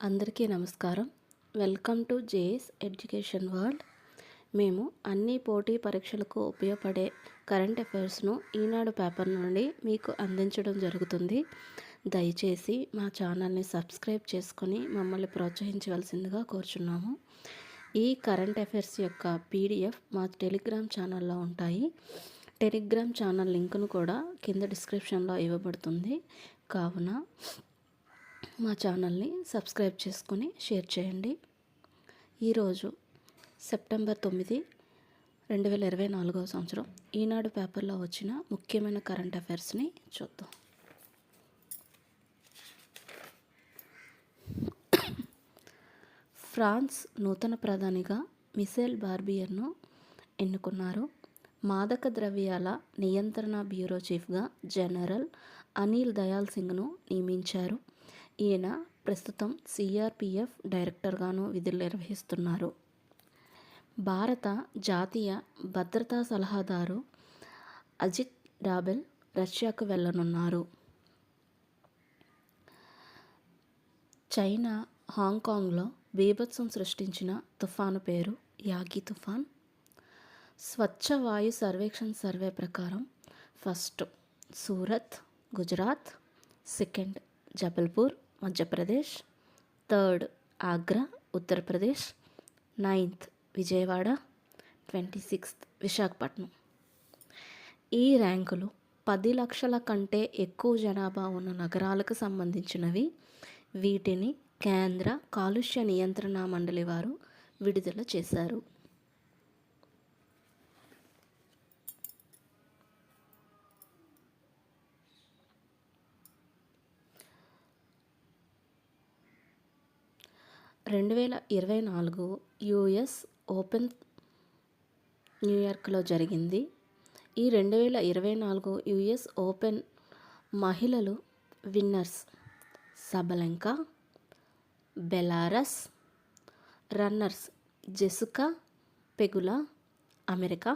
అందరికీ నమస్కారం. Welcome to JS education world. మేము అన్ని పోటీ పరీక్షలకు ఉపయోగపడే కరెంట్ అఫైర్స్ను ఈనాడు పేపర్ నుండి మీకు అందించడం జరుగుతుంది. దయచేసి మా ఛానల్ని సబ్స్క్రైబ్ చేసుకొని మమ్మల్ని ప్రోత్సహించవలసిందిగా కోరుచున్నాము. ఈ కరెంట్ అఫైర్స్ యొక్క పీడిఎఫ్ మా టెలిగ్రామ్ ఛానల్లో ఉంటాయి. టెలిగ్రామ్ ఛానల్ లింకును కూడా కింద డిస్క్రిప్షన్లో ఇవ్వబడుతుంది. కావున మా ఛానల్ని సబ్స్క్రైబ్ చేసుకొని షేర్ చేయండి. ఈరోజు సెప్టెంబర్ 9, 2024 సంవత్సరం ఈనాడు పేపర్లో వచ్చిన ముఖ్యమైన కరెంట్ అఫైర్స్ని చూద్దాం. ఫ్రాన్స్ నూతన ప్రధానిగా మిషెల్ బార్బియర్ను ఎన్నుకున్నారు. మాదక ద్రవ్యాల నియంత్రణ బ్యూరో చీఫ్గా జనరల్ అనిల్ దయాల్ సింగ్ను నియమించారు. ఈయన ప్రస్తుతం సిఆర్పిఎఫ్ డైరెక్టర్గాను విధులు నిర్వహిస్తున్నారు. భారత జాతీయ భద్రతా సలహాదారు అజిత్ డాబెల్ రష్యాకు వెళ్లనున్నారు. చైనా హాంకాంగ్లో బీభత్సం సృష్టించిన తుఫాను పేరు యాగి తుఫాన్. స్వచ్ఛ వాయు సర్వేక్షణ్ సర్వే ప్రకారం first Surat Gujarat, second Jabalpur Madhya Pradesh, third Agra Uttar Pradesh, 9th Vijayawada, 26th Visakhapatnam. ఈ ర్యాంకులు 10 లక్షల కంటే ఎక్కువ జనాభా ఉన్న నగరాలకు సంబంధించినవి. వీటిని కేంద్ర కాలుష్య నియంత్రణ మండలి వారు విడుదల చేశారు. యుఎస్ ఓపెన్ న్యూయార్క్లో జరిగింది. ఈ 2024 యుఎస్ ఓపెన్ మహిళలు winners Sabalenka, Belarus. Runners Jessica Pegula America.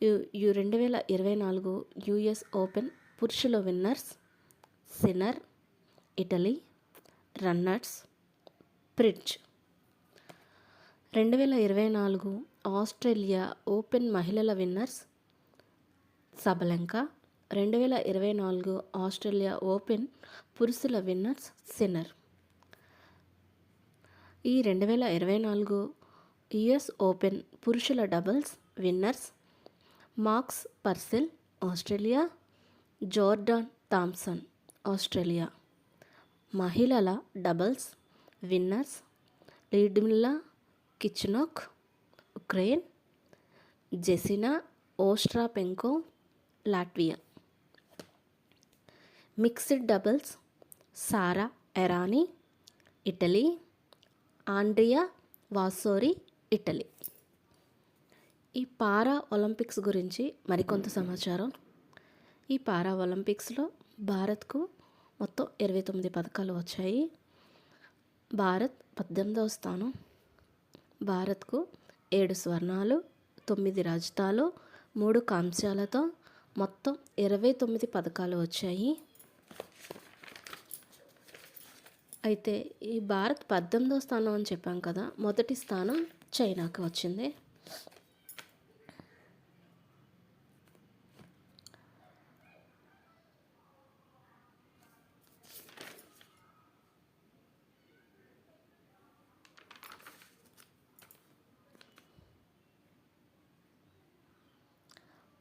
2024 US Open పురుషుల winners Sinner Italy. Runners Fritz. 2024 Australia Open మహిళల విన్నర్స్ సబలెంకా. 2024 ఆస్ట్రేలియా ఓపెన్ పురుషుల విన్నర్స్ సిన్నర్. ఈ 2024 యుఎస్ ఓపెన్ పురుషుల doubles winners Max Purcell Australia, Jordan Thompson Australia. మహిళల doubles winners Lyudmyla Kichenok Ukraine, Jelena Ostapenko Latvia. Mixed doubles Sara Errani Italy, Andrea Vavassori Italy. ఈ para Olympics గురించి మరికొంత సమాచారం. ఈ పారా ఒలింపిక్స్లో భారత్కు మొత్తం 29 పథకాలు వచ్చాయి. భారత్ 18వ స్థానం. భారత్కు 7 స్వర్ణాలు, 9 రజతాలు, 3 కాంస్యాలతో మొత్తం 29 పథకాలు వచ్చాయి. అయితే ఈ భారత్ 18వ స్థానం అని చెప్పాం కదా, మొదటి స్థానం చైనాకి వచ్చింది.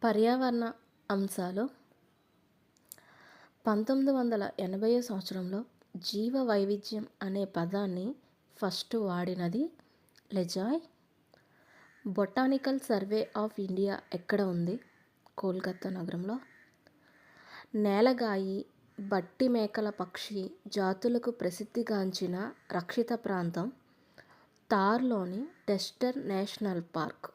పర్యావరణ అంశాలు. 1980 సంవత్సరంలో జీవ వైవిధ్యం అనే పదాన్ని ఫస్ట్ వాడినది లెజాయ్. బొటానికల్ సర్వే ఆఫ్ ఇండియా ఎక్కడ ఉంది? కోల్కతా నగరంలో. నేలగాయి బట్టి మేకల పక్షి జాతులకు ప్రసిద్ధిగాంచిన రక్షిత ప్రాంతం తార్లోని డెస్టర్ నేషనల్ పార్క్.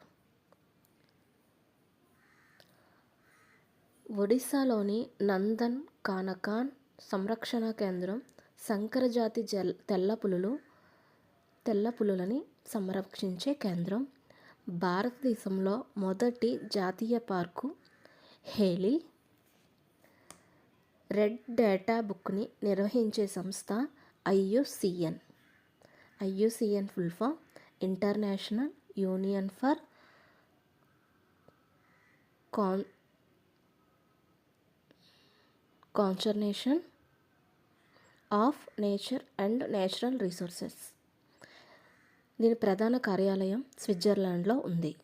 ఒడిశాలోని నందన్ కానకాన్ సంరక్షణ కేంద్రం సంకరజాతి తెల్ల పులులని సంరక్షించే కేంద్రం. భారతదేశంలో మొదటి జాతీయ పార్కు హేలి. రెడ్ డేటా బుక్ని నిర్వహించే సంస్థ IUCN. IUCN full form international union for conservation of nature and natural resources. దీని ప్రధాన కార్యాలయం స్విట్జర్లాండ్లో ఉంది.